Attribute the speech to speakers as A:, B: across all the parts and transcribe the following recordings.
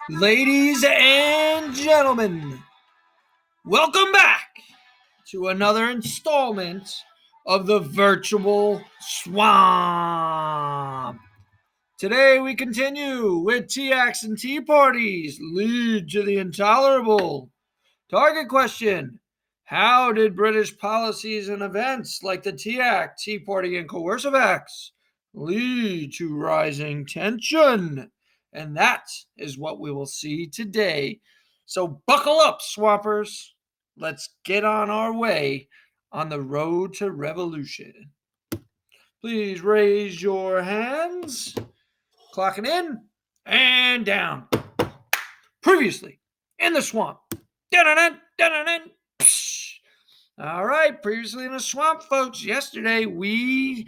A: Ladies and gentlemen, welcome back to another installment of the Virtual Swamp. Today we continue with TX and Tea Parties lead to the intolerable. Target question: how did British policies and events like the Tea Act, Tea Party, and coercive acts lead to rising tension? And that is what we will see today. So buckle up, swampers. Let's get on our way on the road to revolution. Please raise your hands. Clocking in and down. Previously in the swamp. Dun-dun-dun, dun-dun-dun. All right, previously in the swamp, folks. Yesterday we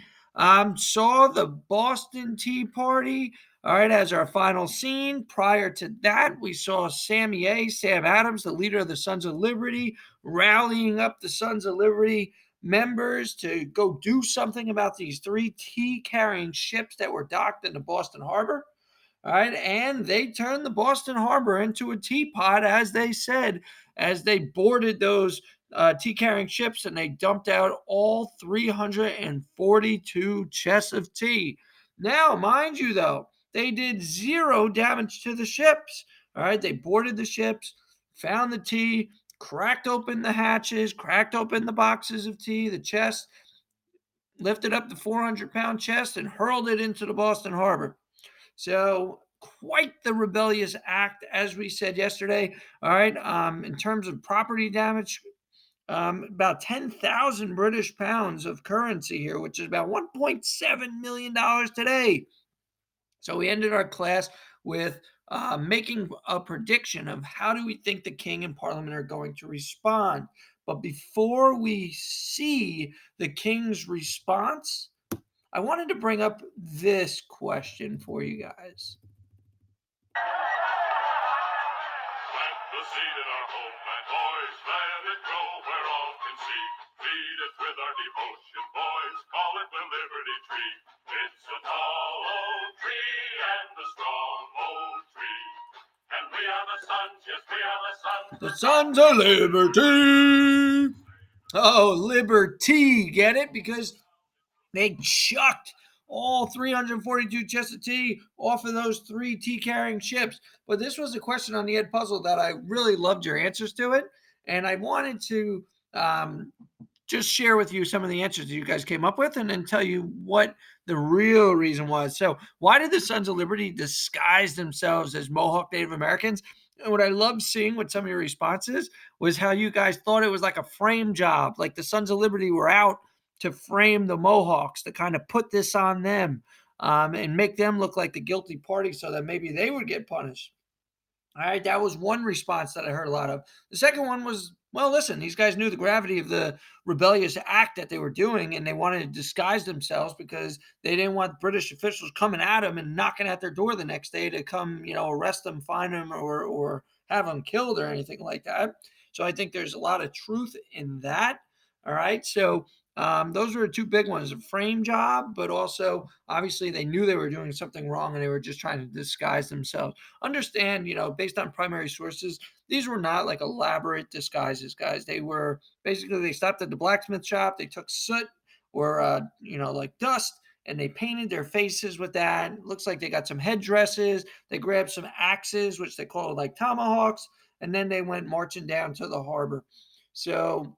A: saw the Boston Tea Party. All right, as our final scene. Prior to that, we saw Sam Adams, the leader of the Sons of Liberty, rallying up the Sons of Liberty members to go do something about these three tea-carrying ships that were docked in the Boston Harbor. All right, and they turned the Boston Harbor into a teapot, as they said, as they boarded those tea-carrying ships, and they dumped out all 342 chests of tea. Now, mind you, though, they did zero damage to the ships. All right, they boarded the ships, found the tea, cracked open the hatches, cracked open the boxes of tea, the chest, lifted up the 400-pound chest, and hurled it into the Boston Harbor. So quite the rebellious act, as we said yesterday. All right. In terms of property damage, about 10,000 British pounds of currency here, which is about $1.7 million today. So we ended our class with making a prediction of how do we think the king and parliament are going to respond. But before we see the king's response, I wanted to bring up this question for you guys.
B: Plant the seed in our homeland, boys, let it grow where all can see. Feed it with our devotion, boys, call it the Liberty Tree. It's a tall old tree and a strong old tree. And we are the sons, yes, we are the sons.
A: The Sons of Liberty. Oh, Liberty, get it? Because they chucked all 342 chests of tea off of those three tea-carrying ships. But this was a question on the Ed Puzzle that I really loved your answers to it. And I wanted to just share with you some of the answers that you guys came up with and then tell you what the real reason was. So why did the Sons of Liberty disguise themselves as Mohawk Native Americans? And what I loved seeing with some of your responses was how you guys thought it was like a frame job, like the Sons of Liberty were out to frame the Mohawks, to kind of put this on them and make them look like the guilty party so that maybe they would get punished. All right, that was one response that I heard a lot of. The second one was, well, listen, these guys knew the gravity of the rebellious act that they were doing, and they wanted to disguise themselves because they didn't want British officials coming at them and knocking at their door the next day to come, arrest them, fine them, or have them killed or anything like that. So I think there's a lot of truth in that. All right, so those were two big ones: a frame job, but also obviously they knew they were doing something wrong and they were just trying to disguise themselves. Understand, based on primary sources, these were not like elaborate disguises, guys. They were basically, they stopped at the blacksmith shop, they took soot or like dust, and they painted their faces with that. It looks like they got some headdresses. They grabbed some axes, which they called like tomahawks, and then they went marching down to the harbor. So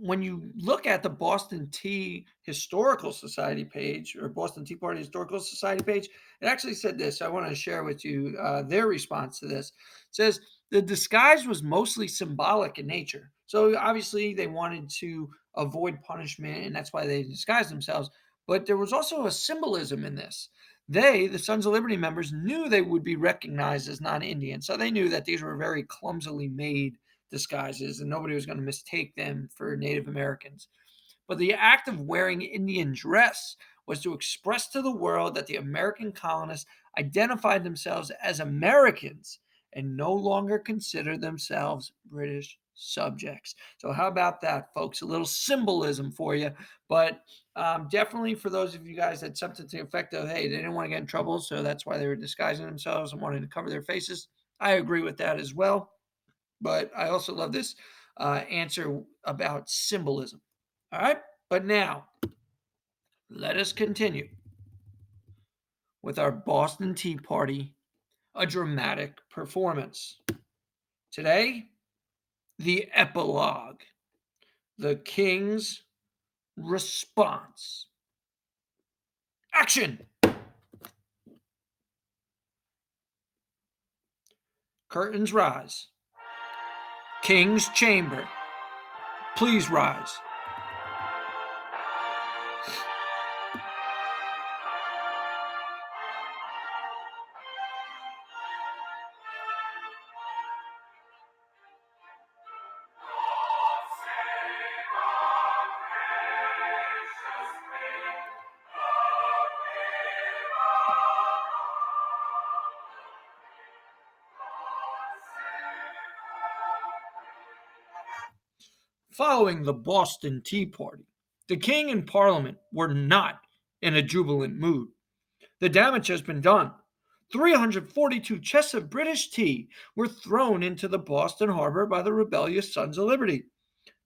A: when you look at the Boston Tea Historical Society page, or Boston Tea Party Historical Society page, it actually said this. I want to share with you their response to this. It says the disguise was mostly symbolic in nature. So obviously they wanted to avoid punishment, and that's why they disguised themselves. But there was also a symbolism in this. They, the Sons of Liberty members, knew they would be recognized as non-Indian. So they knew that these were very clumsily made disguises and nobody was going to mistake them for Native Americans. But the act of wearing Indian dress was to express to the world that the American colonists identified themselves as Americans and no longer considered themselves British subjects. So how about that, folks? A little symbolism for you, but definitely for those of you guys that something to the effect of, hey, they didn't want to get in trouble, so that's why they were disguising themselves and wanting to cover their faces. I agree with that as well, but I also love this answer about symbolism. All right, but now let us continue with our Boston Tea Party, a dramatic performance. Today, the epilogue, the king's response. Action! Curtains rise. King's chamber. Please rise. Following the Boston Tea Party, the king and parliament were not in a jubilant mood. The damage has been done. 342 chests of British tea were thrown into the Boston harbor by the rebellious Sons of Liberty.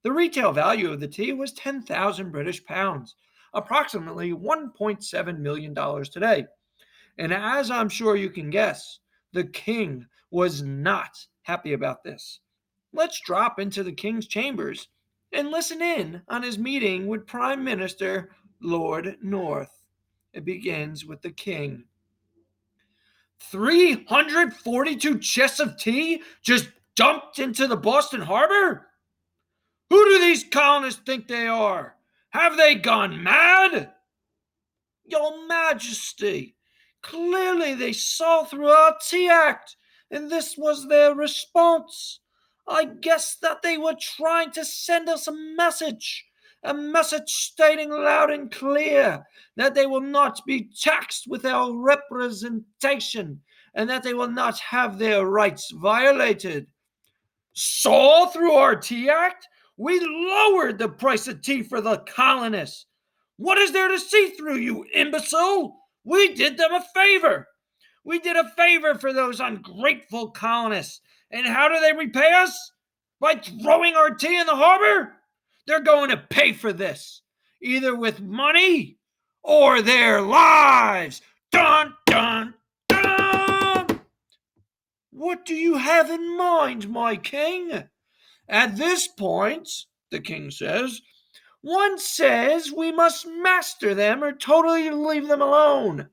A: The retail value of the tea was 10,000 British pounds, approximately $1.7 million today. And as I'm sure you can guess, the king was not happy about this. Let's drop into the king's chambers and listen in on his meeting with Prime Minister Lord North. It begins with the king. 342 chests of tea just dumped into the Boston harbor? Who do these colonists think they are? Have they gone mad? Your Majesty, clearly they saw through our tea act, and this was their response. I guess that they were trying to send us a message stating loud and clear that they will not be taxed with our representation and that they will not have their rights violated. Saw through our tea act? We lowered the price of tea for the colonists. What is there to see through, you imbecile? We did them a favor. We did a favor for those ungrateful colonists. And how do they repay us? By throwing our tea in the harbor? They're going to pay for this, either with money or their lives. Dun, dun, dun! What do you have in mind, my king? At this point, the king says, one says we must master them or totally leave them alone.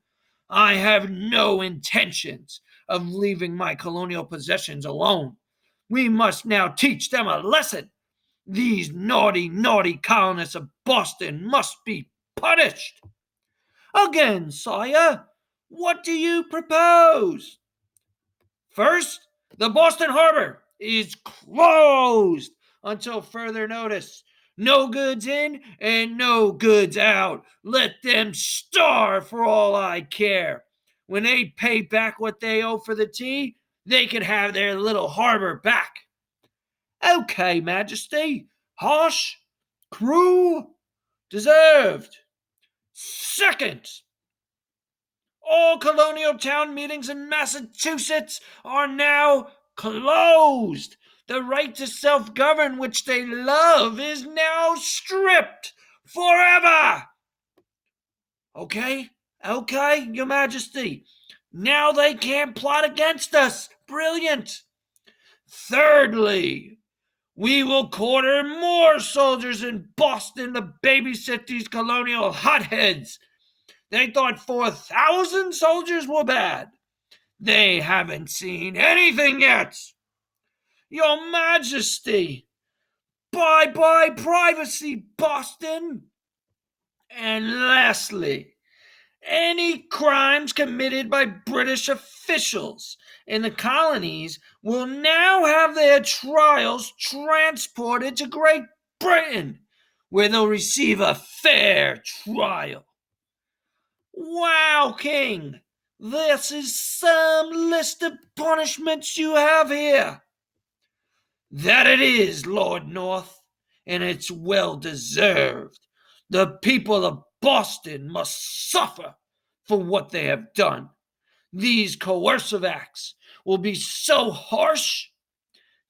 A: I have no intentions of leaving my colonial possessions alone. We must now teach them a lesson. These naughty, naughty colonists of Boston must be punished. Again, sire, what do you propose? First, the Boston harbor is closed until further notice. No goods in and no goods out. Let them starve for all I care. When they pay back what they owe for the tea, they can have their little harbor back. Okay, Majesty. Harsh, cruel, deserved. Second, all colonial town meetings in Massachusetts are now closed. The right to self-govern, which they love, is now stripped forever. Okay, Your Majesty. Now they can't plot against us. Brilliant. Thirdly, we will quarter more soldiers in Boston to babysit these colonial hotheads. They thought 4,000 soldiers were bad. They haven't seen anything yet. Your Majesty, bye-bye privacy, Boston. And lastly, any crimes committed by British officials in the colonies will now have their trials transported to Great Britain, where they'll receive a fair trial. Wow, King, this is some list of punishments you have here. That it is, Lord North, and it's well deserved. The people of Boston must suffer for what they have done. These coercive acts will be so harsh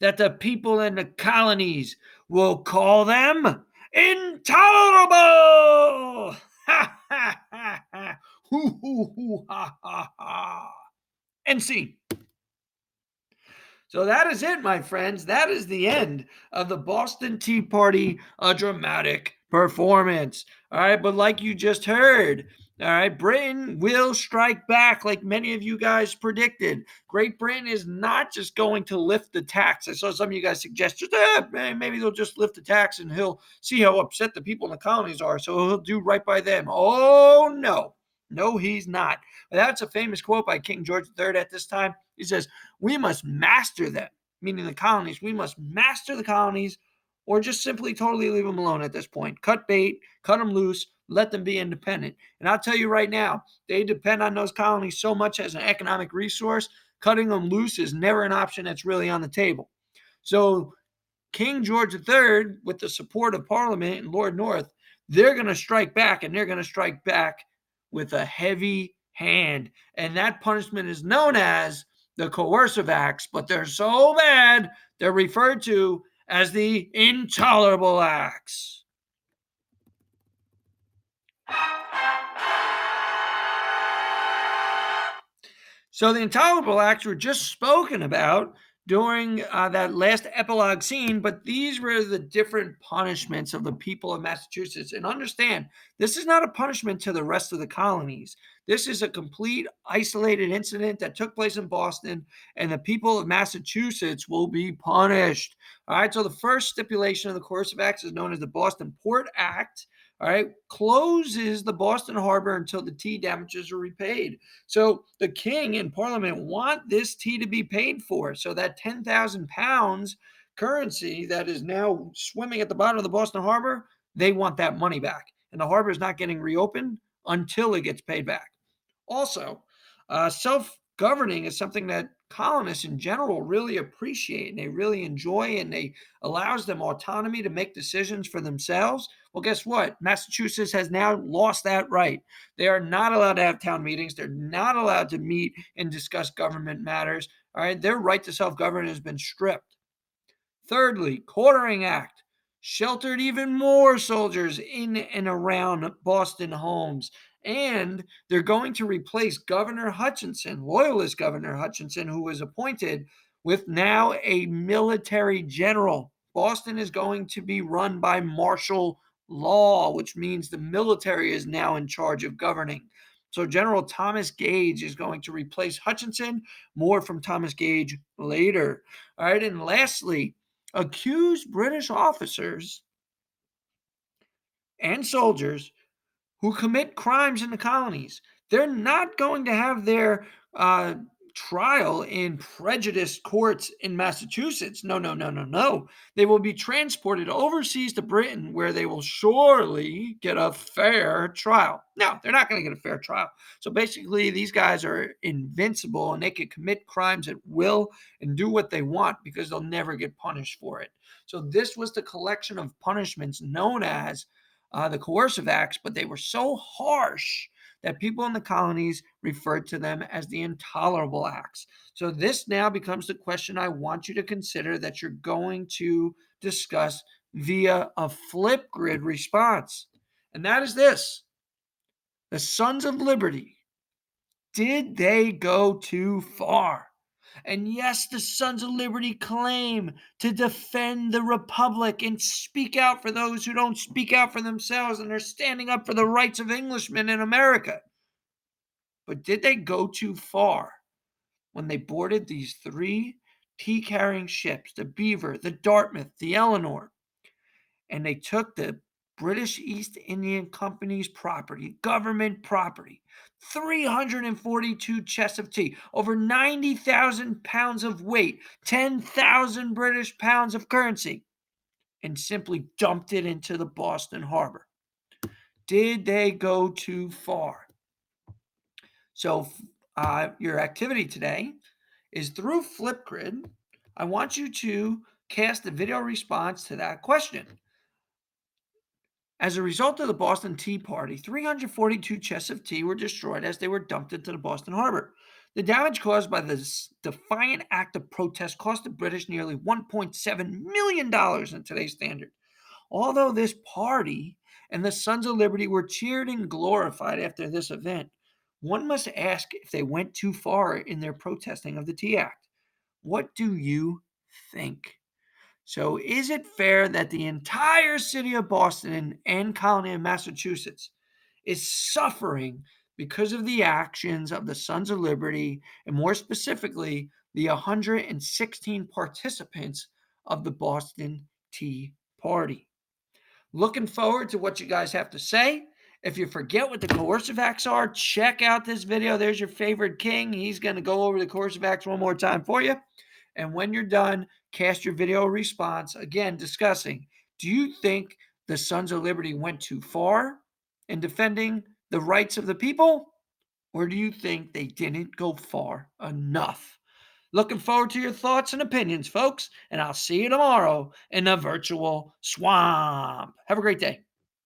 A: that the people in the colonies will call them intolerable. Ha ha ha ha. Hoo hoo hoo ha ha ha. And see. So that is it, my friends. That is the end of the Boston Tea Party, a dramatic performance. All right, but like you just heard, all right, Britain will strike back like many of you guys predicted. Great Britain is not just going to lift the tax. I saw some of you guys suggest, maybe they'll just lift the tax and he'll see how upset the people in the colonies are, so he'll do right by them. Oh, no. No, he's not. That's a famous quote by King George III at this time. He says, we must master them, meaning the colonies. We must master the colonies or just simply totally leave them alone at this point. Cut bait, cut them loose, let them be independent. And I'll tell you right now, they depend on those colonies so much as an economic resource. Cutting them loose is never an option that's really on the table. So King George III, with the support of Parliament and Lord North, they're going to strike back, and they're going to strike back with a heavy hand. And that punishment is known as the coercive acts, but they're so bad, they're referred to as the intolerable acts. So the intolerable acts were just spoken about during that last epilogue scene, but these were the different punishments of the people of Massachusetts. And understand, this is not a punishment to the rest of the colonies. This is a complete isolated incident that took place in Boston, and the people of Massachusetts will be punished. All right, so the first stipulation of the coercive acts is known as the Boston Port Act. All right, closes the Boston harbor until the tea damages are repaid. So the king and parliament want this tea to be paid for. So that 10,000 pounds currency that is now swimming at the bottom of the Boston harbor, they want that money back. And the harbor is not getting reopened until it gets paid back. Also, self-governing is something that colonists in general really appreciate and they really enjoy, and they allows them autonomy to make decisions for themselves. Well, guess what? Massachusetts has now lost that right. They are not allowed to have town meetings. They're not allowed to meet and discuss government matters. All right, their right to self-govern has been stripped. Thirdly, Quartering Act sheltered even more soldiers in and around Boston homes. And they're going to replace Governor Hutchinson, Loyalist Governor Hutchinson, who was appointed, with now a military general. Boston is going to be run by martial law, which means the military is now in charge of governing. So General Thomas Gage is going to replace Hutchinson. More from Thomas Gage later. All right, and lastly, accused British officers and soldiers who commit crimes in the colonies. They're not going to have their trial in prejudiced courts in Massachusetts. No, no, no, no, no. They will be transported overseas to Britain, where they will surely get a fair trial. Now, they're not going to get a fair trial. So basically, these guys are invincible and they can commit crimes at will and do what they want because they'll never get punished for it. So this was the collection of punishments known as the coercive acts, but they were so harsh that people in the colonies referred to them as the intolerable acts. So this now becomes the question I want you to consider that you're going to discuss via a Flipgrid response. And that is this: the Sons of Liberty, did they go too far? And yes, the Sons of Liberty claim to defend the Republic and speak out for those who don't speak out for themselves, and they're standing up for the rights of Englishmen in America. But did they go too far when they boarded these three tea-carrying ships, the Beaver, the Dartmouth, the Eleanor, and they took the British East Indian Company's property, government property, 342 chests of tea, over 90,000 pounds of weight, 10,000 British pounds of currency, and simply dumped it into the Boston harbor? Did they go too far? So, your activity today is through Flipgrid. I want you to cast a video response to that question. As a result of the Boston Tea Party, 342 chests of tea were destroyed as they were dumped into the Boston Harbor. The damage caused by this defiant act of protest cost the British nearly $1.7 million in today's standard. Although this party and the Sons of Liberty were cheered and glorified after this event, one must ask if they went too far in their protesting of the Tea Act. What do you think? So, is it fair that the entire city of Boston and colony of Massachusetts is suffering because of the actions of the Sons of Liberty, and more specifically, the 116 participants of the Boston Tea Party? Looking forward to what you guys have to say. If you forget what the coercive acts are, check out this video. There's your favorite king. He's going to go over the coercive acts one more time for you. And when you're done, cast your video response, again, discussing, do you think the Sons of Liberty went too far in defending the rights of the people? Or do you think they didn't go far enough? Looking forward to your thoughts and opinions, folks, and I'll see you tomorrow in the virtual swamp. Have a great day.